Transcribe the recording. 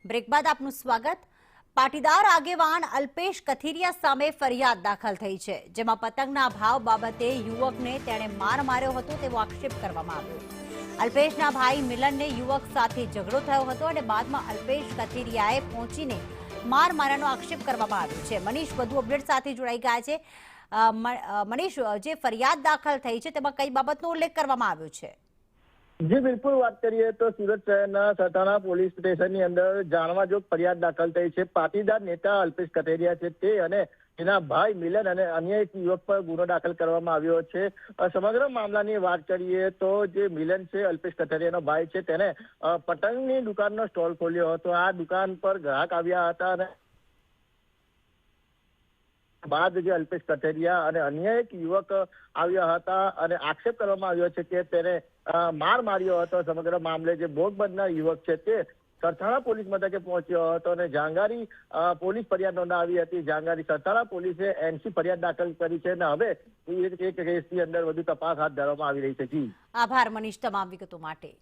Break બાદ આપનું સ્વાગત। પાટીદાર આગેવાન અલ્પેશ કથિરિયા સામે ફરિયાદ દાખલ થઈ છે, જેમાં પતંગના ભાવ બાબતે યુવકને તેણે માર માર્યો હતો તેવો આક્ષેપ કરવામાં આવ્યો। અલ્પેશના ભાઈ મિલનને યુવક સાથે ઝઘડો થયો હતો અને બાદમાં અલ્પેશ કથિરિયાએ પહોંચીને માર માર્યાનો આક્ષેપ કરવામાં આવ્યો છે। મનીષ વધુ અપડેટ સાથે જોડાઈ ગયા છે। મનીષ, જે ફરિયાદ દાખલ થઈ છે તેમાં કઈ બાબતનો ઉલ્લેખ કરવામાં આવ્યો છે? जी बिल्कुल, बात करिए तो सूरत शहરના સટાણા પોલીસ સ્ટેશનની અંદર જાણવાજોગ ફરિયાદ દાખલ થઈ છે। પાટીદાર નેતા અલ્પેશ કથિરિયા છે તે અને તેના ભાઈ મિલન અને અન્ય એક યુવક પર ગુનો દાખલ કરવામાં આવ્યો છે। સમગ્ર મામલાની વાત કરીએ તો જે મિલન છે, અલ્પેશ કથિરિયાનો ભાઈ છે, તેને પતંગની દુકાનનો સ્ટોલ ખોલ્યો હતો। આ દુકાન પર ગ્રાહક આવ્યા હતા અને બાદ જે અલ્પેશ કથિરિયા અને અન્ય એક યુવક આવ્યા હતા અને આક્ષેપ કરવામાં આવ્યો છે કે તેને માર માર્યો હતો। સમગ્ર મામલે જે ભોગ બનનાર યુવક છે તે સરથાણા પોલીસ મથકે પહોંચ્યો હતો અને જાંગારી પોલીસ ફરિયાદ નોંધાવી હતી। જાંગારી સરથાણા પોલીસે એનસી ફરિયાદ દાખલ કરી છે અને હવે એક કેસની અંદર વધુ તપાસ હાથ ધરવામાં આવી રહી છે। જી આભાર મનીષ, તમામ વિગતો માટે।